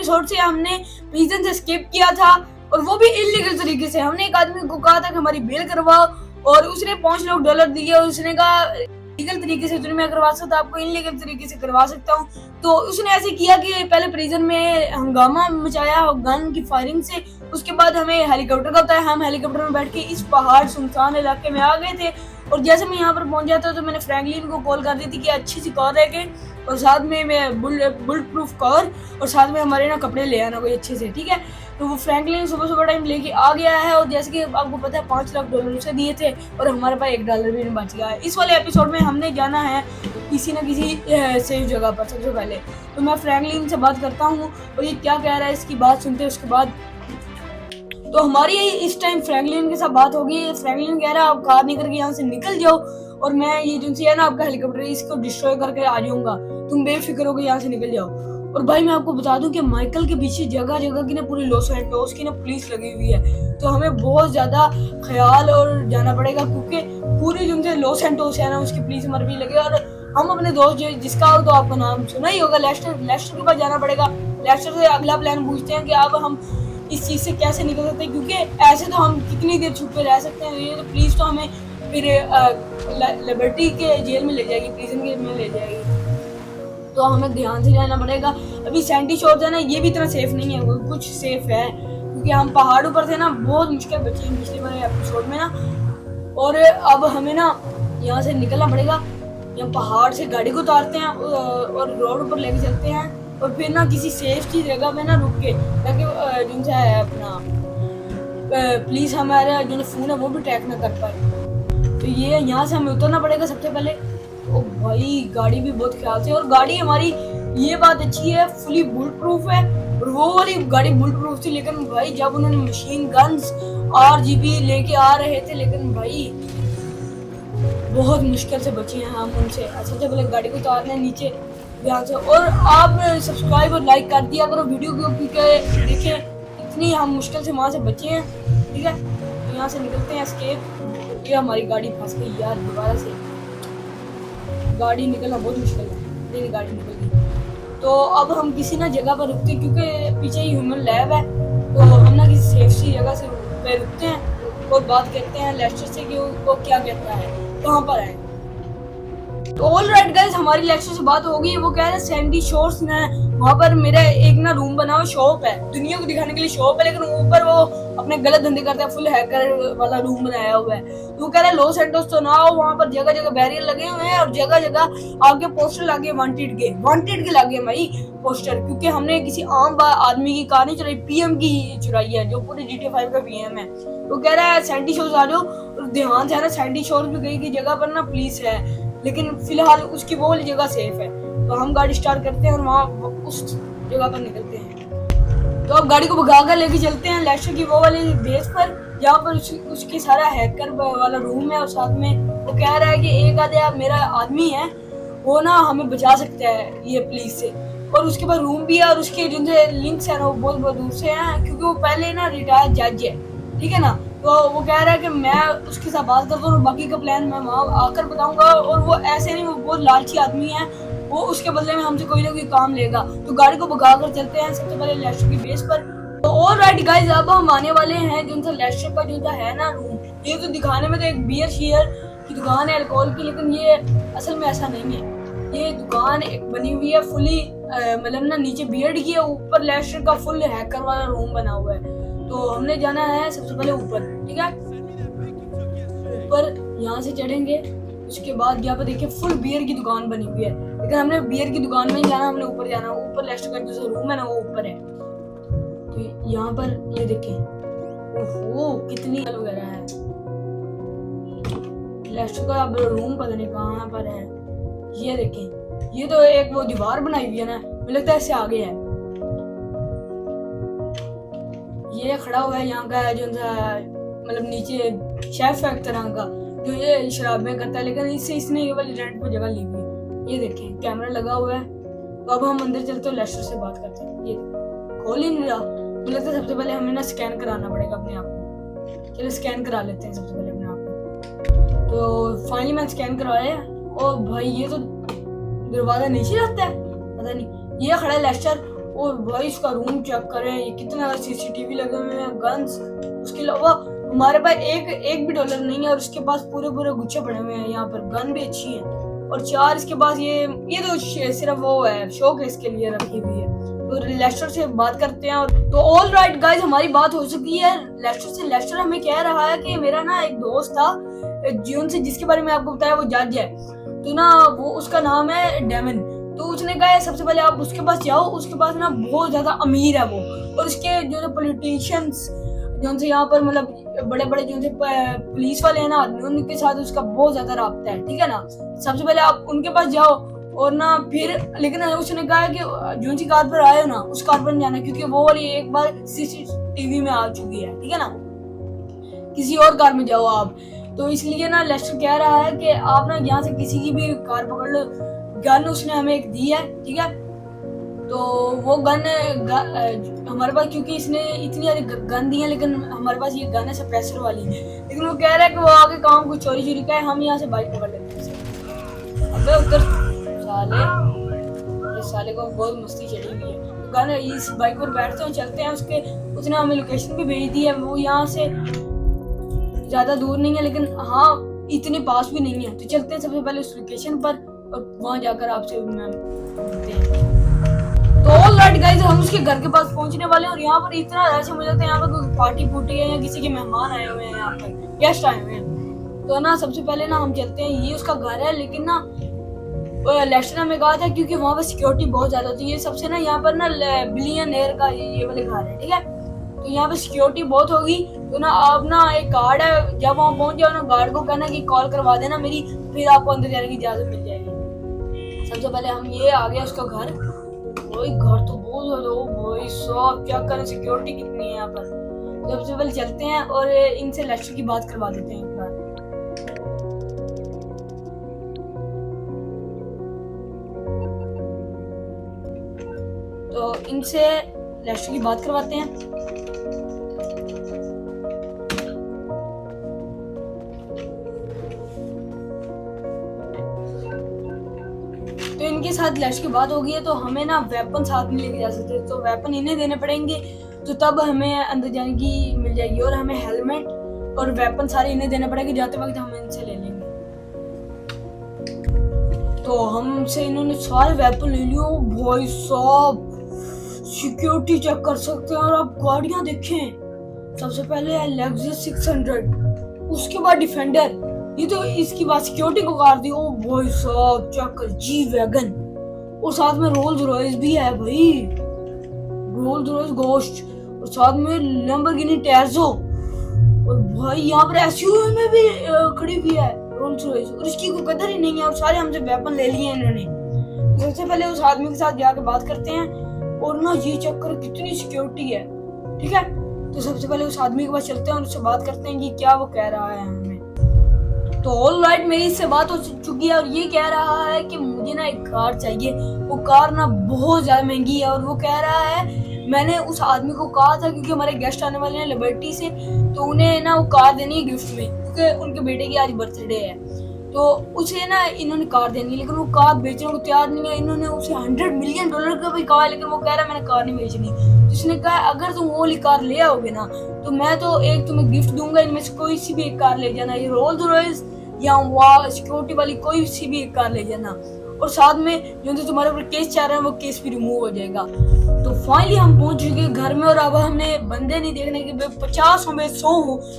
Episode से हमने prison से स्किप किया था और वो भी इलीगल तरीके से। हमने एक आदमी को कहा था कि हमारी बेल करवाओ और उसने $5 दिए और उसने कहा लीगल तरीके से मैं करवा सकता, आपको इनलीगल तरीके से करवा सकता हूँ। तो उसने ऐसे किया कि पहले प्रिजन में हंगामा मचाया गन की फायरिंग से, उसके बाद हमें हेलीकॉप्टर का बताया, हम हेलीकॉप्टर में बैठ के इस पहाड़ सुनसान इलाके में आ गए थे। और जैसे मैं यहाँ पर पहुंच जाता तो मैंने फ्रैंकलिन को कॉल कर दी थी कि अच्छी सी कार है और साथ में मैं बुलेट प्रूफ कार और साथ में हमारे ना कपड़े ले आना कोई अच्छे से, ठीक है। तो वो फ्रैंकलिन सुबह टाइम लेके आ गया है और जैसे कि आपको पता है $5 लाख उसे दिए थे और हमारे पास $1 भी नहीं बच गया है। इस वाले एपिसोड में हमने जाना है किसी न किसी सेफ जगह पर। सबसे पहले तो मैं फ्रैंकलिन से बात करता हूँ और ये क्या कह रहा है इसकी बात सुनते हैं। उसके बाद तो हमारी इस टाइम फ्रैंकलिन के साथ बात होगी। फ्रैंकलिन कह रहा है आप कार निकल के यहाँ से निकल जाओ और मैं ये जो है ना आपका हेलीकॉप्टर इसको डिस्ट्रॉय करके आ जाऊंगा, तुम बेफिक्र होकर यहाँ से निकल जाओ। और भाई मैं आपको बता दूं कि माइकल के पीछे जगह जगह की ना पूरी लॉस एंटोस की ना पुलिस लगी हुई है, तो हमें बहुत ज्यादा ख्याल और जाना पड़ेगा क्योंकि पूरी जो लॉस एंटोस है ना उसकी पुलिस हमारे भी लगे। और हम अपने दोस्त जिसका तो आपका नाम सुना ही होगा, लेस्टर के पास जाना पड़ेगा। लेस्टर से अगला प्लान पूछते हैं कि अब हम इस चीज से कैसे निकल सकते हैं, क्योंकि ऐसे तो हम कितनी देर छुपे रह सकते हैं। ये तो पुलिस तो हमें फिर लिबर्टी के जेल में ले जाएगी, प्रिजन के में ले जाएगी, तो हमें ध्यान से जाना पड़ेगा। अभी सैंडी शोर्स है ना ये भी इतना सेफ नहीं है, वो कुछ सेफ है क्योंकि हम पहाड़ों पर थे ना, बहुत मुश्किल बची पिछले वाले एपिसोड में ना। और अब हमें ना यहाँ से निकलना पड़ेगा, यहाँ पहाड़ से गाड़ी को उतारते हैं और रोड पर लेके चलते हैं और फिर ना किसी सेफ की जगह पे ना रुक के, ताकि जिनसे है अपना पुलिस हमारा जो फोन है वो भी ट्रैक ना कर पाए। तो ये यहाँ से हमें उतरना पड़ेगा सबसे पहले। ओ भाई गाड़ी भी बहुत ख्याल से, और गाड़ी हमारी ये बात अच्छी है फुली बुलेट प्रूफ है, और वो वाली गाड़ी बुलेट प्रूफ थी। लेकिन भाई जब उन्होंने मशीन गन्स RGB लेके आ रहे थे, लेकिन भाई बहुत मुश्किल से बचे हैं हम उनसे। सबसे पहले गाड़ी को उतारना है नीचे ध्यान से, और आप सब्सक्राइब और लाइक कर दिया करो वीडियो को क्योंकि देखिए इतनी हम मुश्किल से वहां से बचे हैं, ठीक है। तो यहाँ से निकलते हैं एस्केप। ये हमारी गाड़ी फंस गई यार, दोबारा से गाड़ी निकलना बहुत मुश्किल है, मेरी गाड़ी निकल गई। तो अब हम किसी ना जगह पर रुकते हैं क्योंकि पीछे ही ह्यूमन लैब है, तो हम ना किसी सेफ सी जगह से पे रुकते हैं और बात करते हैं लेस्टर से कि वो क्या कहता है, कहाँ पर है। तो ऑल राइट गाइस, हमारी लेस्टर से बात हो गई। वो कह रहे हैं सैंडी शोर्स में वहाँ पर मेरा एक ना रूम बना हुआ शॉप है, दुनिया को दिखाने के लिए शॉप है, लेकिन ऊपर वो अपने गलत धंधे करते हैं, फुल हैकर वाला रूम बनाया हुआ है। तो वो कह रहा है लॉस एंटोस तो ना हो, वहाँ पर जगह जगह बैरियर लगे हुए हैं और जगह जगह आगे पोस्टर लगे वांटेड के लगे भाई पोस्टर, क्योंकि हमने किसी आम आदमी की कार नहीं चुराई, PM की चुराई है जो पूरे GTA 5 का PM है। तो कह रहा है सैंडी शोर्स आ जाओ, और ध्यान से है ना सैंडी शोर्स में गई की जगह पर ना पुलिस है, लेकिन फिलहाल उसकी वो वाली जगह सेफ है। तो हम गाड़ी स्टार्ट करते हैं और वहाँ उस जगह पर निकलते हैं। तो अब गाड़ी को भगा कर लेके चलते हैं लेस्टर की वो वाली बेस पर, जहाँ पर उसके सारा हैकर वाला रूम है। और साथ में वो कह रहा है कि एक आधे मेरा आदमी है वो ना हमें बचा सकता है ये पुलिस से, और उसके पास रूम भी है और उसके जिनसे लिंक्स है ना वो बहुत बहुत दूर से हैं, क्योंकि वो पहले ना रिटायर्ड जज है, ठीक है ना। तो वो कह रहा है कि मैं उसके साथ बात करता हूँ और बाकी का प्लान मैं वहाँ आकर बताऊंगा। और वो ऐसे नहीं, वो बहुत लालची आदमी है, वो उसके बदले में हमसे कोई ना कोई काम लेगा। तो गाड़ी को भगा कर चलते हैं सबसे पहले लेस्टर की बेस पर। तो ऑल राइट गाइस, अब हम आने वाले हैं जो लेस्टर का जो है ना रूम। ये तो दिखाने में तो एक बियर शेयर की दुकान है अल्कोहल की, लेकिन ये असल में ऐसा नहीं है। ये दुकान एक बनी हुई है फुली मतलब ना नीचे बियर्ड की है, ऊपर लेस्टर का फुल हैकर वाला रूम बना हुआ है। तो हमने जाना है सबसे पहले ऊपर, ठीक है। ऊपर यहाँ से चढ़ेंगे, उसके बाद यहाँ पर देखिए फुल बियर की दुकान बनी हुई है, लेकिन हमने बियर की दुकान में ही जाना, हमने ऊपर जाना। ऊपर लेस्टर का जो रूम है ना वो ऊपर है। तो यहाँ पर ये देखें, ओहो कितनी वगैरह है। लेस्टर का अब रूम पता नहीं कहाँ पर है। ये देखें, ये तो एक वो दीवार बनाई हुई है ना, मुझे लगता है इससे आगे है। ये खड़ा हुआ है यहाँ का जो मतलब नीचे शेफ है एक तरह का, जो ये शराबें करता है, लेकिन इसने ये वाली रेंट पे जगह ली हुई है। ये देखें कैमरा लगा हुआ है। तो अब हम अंदर चलते हैं, लेस्टर से बात करते हैं। ये खोल ही नहीं रहा, मुझे लगता है सबसे पहले हमें ना स्कैन कराना पड़ेगा अपने आप को। चलो स्कैन करा लेते हैं सबसे पहले अपने आप को। तो फाइनली मैं स्कैन करवाया, और भाई ये तो दरवाजा नीचे रहता है, पता नहीं। ये खड़ा है लेस्टर और भाई इसका रूम चेक करें, ये कितना सीसीटीवी लगे हुए हैं, गन्स, उसके अलावा हमारे पास एक भी डॉलर नहीं है और उसके पास पूरे गुच्छे पड़े हुए हैं। यहाँ पर गन भी अच्छी है और 4 इसके पास ये तो सिर्फ वो है शो के इसके लिए रखी हुई है। तो लेस्टर से बात करते हैं। और तो ऑल राइट गाइज, हमारी बात हो चुकी है लेस्टर से। लेस्टर हमें कह रहा है कि मेरा ना एक दोस्त था जून से, जिसके बारे में आपको बताया, वो जज है, तो ना वो उसका नाम है डेमन। तो उसने कहा सबसे पहले आप उसके पास जाओ, उसके पास ना बहुत ज्यादा अमीर है वो, और उसके जो पॉलिटिशियंस जो से यहाँ पर मतलब बड़े बड़े जो पुलिस वाले हैं ना आदमी, उनके साथ उसका बहुत ज्यादा राब्ता है, ठीक है ना। सबसे पहले आप उनके पास जाओ और ना फिर, लेकिन उसने कहा कि जो सी कार पर आए हो ना उस कार पर जाना, क्योंकि वो वाली एक बार सीसीटीवी में आ चुकी है, ठीक है ना। किसी और कार में जाओ आप। तो इसलिए ना लेस्टर कह रहा है कि आप ना यहाँ से किसी की भी कार पकड़ लो। गन उसने हमें एक दी है, ठीक है। तो वो गन हमारे पास, क्योंकि इसने इतनी सारी गन दी है, लेकिन हमारे पास ये गन है सप्रेसर वाली, लेकिन वो कह रहा है कि वो आगे काम को चोरी का है, हम यहाँ से बाइक पकड़ लेते हैं। अबे उधर साले को बहुत मस्ती चढ़ी हुई है। तो गन इस बाइक पर बैठते हैं, चलते हैं। उसने हमें लोकेशन भी भेज दी है, वो यहाँ से ज्यादा दूर नहीं है, लेकिन हाँ इतने पास भी नहीं है। तो चलते हैं सबसे पहले उस लोकेशन पर और वहां जाकर आपसे मिलते हैं। तो ऑल राइट गाइस, हम उसके घर के पास पहुंचने वाले हैं और यहाँ पर इतना रश है, मुझे लगता है यहाँ पर कोई पार्टी फूटी है या किसी के मेहमान आए हुए हैं, यहाँ पर गेस्ट आए हुए हैं। तो ना सबसे पहले ना हम चलते हैं, ये उसका घर है, लेकिन ना लेस्टर ने हमें कहा था क्योंकि वहाँ पर सिक्योरिटी बहुत ज्यादा होती है, सबसे ना यहाँ पर ना बिलियनर का ये वाले घर है, ठीक है। तो यहाँ पे सिक्योरिटी बहुत होगी। तो ना आप ना एक गार्ड है, जब वहाँ पहुंच जाओ ना गार्ड को कहना कि कॉल करवा देना मेरी, फिर आपको अंदर जाने की इजाजत मिल जाएगी। सबसे पहले हम ये आ गया उसका घर। भाई घर तो बहुत ज्यादा हो भाई साहब, क्या करें, सिक्योरिटी कितनी है यहाँ पर। सबसे पहले चलते हैं और इनसे लेस्टर की बात करवा देते हैं एक बार। तो इनसे लेस्टर की बात करवाते हैं। तो इनके साथ लेस्टर की बात हो गई है, तो हमें ना वेपन साथ में लेके जा सकते हैं, तो वेपन इन्हें देने पड़ेंगे, तो तब हमें अंदर जाने की मिल जाएगी। और हमें हेलमेट और वेपन सारे इन्हें देने पड़ेंगे, जाते वक्त हम इनसे ले लेंगे। तो हमसे इन्होंने सारे वेपन ले लियो। भाई साहब सिक्योरिटी चेक कर सकते हैं और आप गाड़ियां देखें। सबसे पहले है लेक्सस 600, उसके बाद डिफेंडर, ये तो इसकी बात सिक्योरिटी को कार दी। ओ भाई साहब चेक कर, जी वैगन, और साथ में रोल्स रॉयस भी है भाई, रोल्स रॉयस गोस्ट, और साथ में लैम्बोर्गिनी टैर्जो, और भाई यहाँ पर एसयूवी में भी खड़ी हुई है रोल्स रॉयस, और इसकी कोई कदर ही नहीं है। और सारे हमसे वेपन ले लिए इन्होंने। सबसे पहले उस आदमी के साथ जाके बात करते हैं और ना ये चेक कर कितनी सिक्योरिटी है, ठीक है। तो सबसे पहले उस आदमी के पास चलते हैं और उससे बात करते हैं कि क्या वो कह रहा है हमें। तो ऑल राइट, मेरी इससे बात हो चुकी है और ये कह रहा है कि मुझे ना एक कार चाहिए, वो कार ना बहुत ज्यादा महंगी है। और वो कह रहा है मैंने उस आदमी को कहा था, क्योंकि हमारे गेस्ट आने वाले हैं लिबर्टी से, तो उन्हें ना वो कार देनी है गिफ्ट में, क्योंकि उनके बेटे की आज बर्थडे है, तो उसे ना इन्होंने कार देनी है। लेकिन वो कार बेचने को तैयार नहीं है। इन्होंने उसे $100 मिलियन का भी कहा, लेकिन वो कह रहा है मैंने कार नहीं बेचनी। तो उसने कहा अगर तुम वो वाली कार ले आओगे ना, तो मैं तो एक तुम्हें गिफ्ट दूंगा, इनमें से कोई सी भी एक कार ले जाना, ये रोल्स रॉयस या वहाँ सिक्योरिटी वाली कोई सी भी एक कार ले जाना, और साथ में जो तुम्हारे ऊपर केस चल रहा है वो केस भी रिमूव हो जाएगा। तो फाइनली हम पहुंच चुके घर में, और अब हमने बंदे नहीं देखने के 50 में 100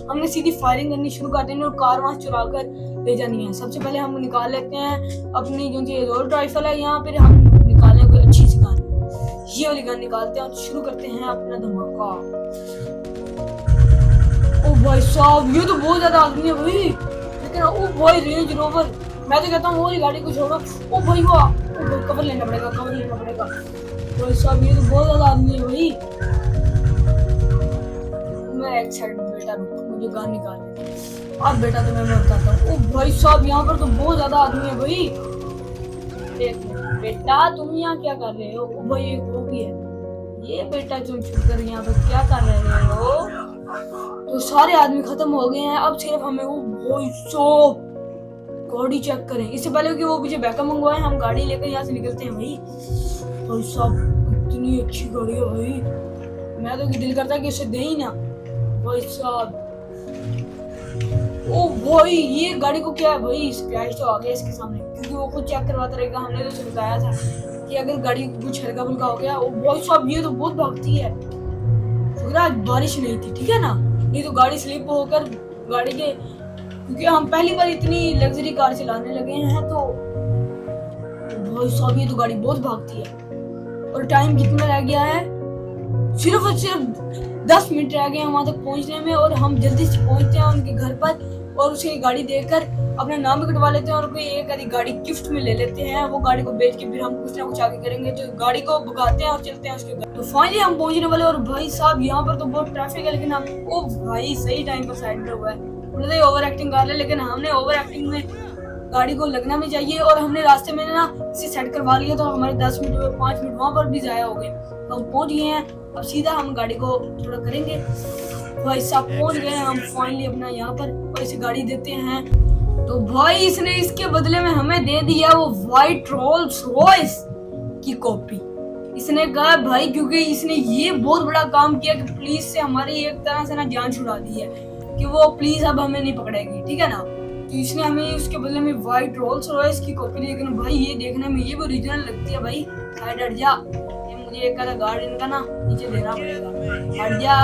हमने सीधी फायरिंग करनी शुरू कर देनी और कार वहां चुरा कर ले जानी है। सबसे पहले हम निकाल लेते हैं अपनी जो रिवॉल्वर राइफल है, यहाँ पे हम निकालें कोई अच्छी सी गन, ये वाली गन निकालते हैं और शुरू करते हैं अपना धमाका। ओ भाई साहब ये तो बहुत ज्यादा आदमी है भाई, लेकिन ओ भाई रेंज रोवर, मैं तो कहता हूँ वो गाड़ी को छोड़ो। ओ भाई वाह, कवर लेना पड़ेगा, कवर लेना पड़ेगा। भाई साहब ये तो बहुत ज्यादा आदमी है भाई। मैं एक साइड में बेटा रुको, मुझे गान निकालने अब बेटा तो मैं बताता हूँ। ओ भाई साहब यहाँ पर तो बहुत ज्यादा आदमी है भाई। बेटा तुम यहाँ क्या कर रहे हो? ओ भाई एक वो भी है, ये बेटा तुम छुप कर यहाँ पर क्या कर रहे हो? तो सारे आदमी खत्म हो गए हैं, अब सिर्फ हमें वो भाई साहब गाड़ी चेक करें। इससे पहले कि वो मुझे बैकअप मंगवाए, हम गाड़ी लेकर यहाँ से निकलते हैं भाई। भाई साहब कितनी अच्छी गाड़ी है भाई, मैं तो दिल करता है कि उसे दे ही ना भाई साहब। ओ भाई ये गाड़ी को क्या है भाई, स्क्रैच तो आ गया इसके सामने, क्योंकि वो खुद चेक करवाता रहेगा। हमने तो उसे बताया था कि अगर गाड़ी कुछ हल्का फुल्का हो गया। ओ भाई साहब ये तो बहुत भागती है, शुक्र आज बारिश नहीं थी, ठीक है ना, नहीं तो गाड़ी स्लिप होकर गाड़ी के, क्योंकि हम पहली बार इतनी लग्जरी कार चलाने लगे हैं तो भाई साहब ये तो गाड़ी बहुत भागती है। और टाइम कितना रह गया है, सिर्फ और सिर्फ 10 मिनट रह गए हैं वहां तक पहुंचने में, और हम जल्दी से पहुंचते हैं उनके घर पर और उसे गाड़ी देकर अपना नाम भी कटवा लेते हैं और कोई एक आधी गाड़ी गिफ्ट में ले लेते हैं। वो गाड़ी को बेच के फिर हम कुछ ना कुछ आगे करेंगे, तो गाड़ी को भगाते हैं और चलते हैं उसके घर। तो फाइनली हम पहुंचने वाले, और भाई साहब यहाँ पर तो बहुत ट्रैफिक है, लेकिन हम ओ भाई सही टाइम पर साइड में हुआ है। उन्होंने ओवर एक्टिंग कर ले, लेकिन हमने ओवर एक्टिंग में गाड़ी को लगना भी चाहिए, और हमने रास्ते में ना इसे सेट करवा लिया, तो हमारे 10 मिनट 5 मिनट वहां पर भी जाया हो गए। हम पहुंच गए हैं, अब सीधा हम गाड़ी को थोड़ा करेंगे। भाई साहब पहुंच गए हैं हम फाइनली अपना यहाँ पर, और इसे गाड़ी देते हैं। तो भाई इसने इसके बदले में हमें दे दिया वो व्हाइट रोल्स रॉयस की कॉपी। इसने कहा भाई, क्योंकि इसने ये बहुत बड़ा काम किया कि पुलिस से हमारी एक तरह से ना जान छुड़ा दी है कि वो पुलिस अब हमें नहीं पकड़ेगी, ठीक है ना। तो इसने हमें उसके बदले में व्हाइट रोल्स रॉयस की कॉपी दी। लेकिन भाई ये देखने में ये भी ओरिजिनल लगती है भाई, साइड हट जा, ये मुझे एक आधा गार्ड इनका ना नीचे देना पड़ेगा, हट जा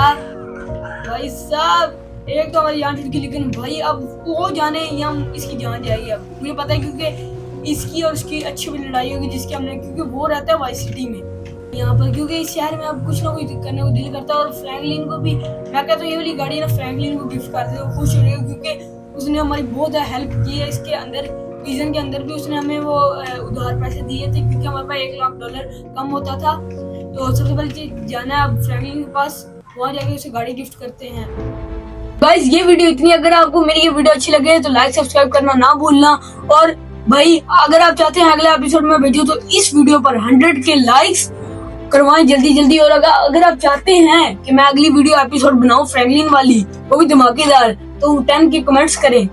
भाई साहब। एक तो हमारी जान छूट गई, लेकिन भाई अब वो जाने या इसकी जान जाएगी। अब मुझे पता है क्योंकि इसकी और उसकी अच्छी भी लड़ाई होगी जिसकी हमने, क्योंकि वो रहता है वाइस सिटी में यहाँ पर, क्योंकि इस शहर में अब कुछ ना कुछ करने को दिल करता है। और फ्रैंकलिन को भी मैं कहता हूँ ये वाली गाड़ी ना फ्रैंकलिन को गिफ्ट कर दे, वो खुश हो जाएगा, क्योंकि उसने हमारी बहुत हेल्प की है। इसके अंदर प्रिजन के अंदर भी उसने हमें वो उधार पैसे दिए थे, क्योंकि हमारे पास $1 लाख कम होता था। तो सबसे पहले चीज जाना है अब फ्रैंकलिन के पास, वहाँ जाके उसे गाड़ी गिफ्ट करते हैं। गाइस ये वीडियो इतनी, अगर आपको मेरी ये वीडियो अच्छी लगे तो लाइक सब्सक्राइब करना ना भूलना। और भाई अगर आप चाहते हैं अगले एपिसोड में वीडियो, तो इस वीडियो पर 100 के लाइक्स करवाएं जल्दी जल्दी। और अगर आप चाहते हैं कि मैं अगली वीडियो एपिसोड बनाऊं फ्रैंकलिन वाली, वो भी धमाकेदार, तो 10 के कमेंट्स करें।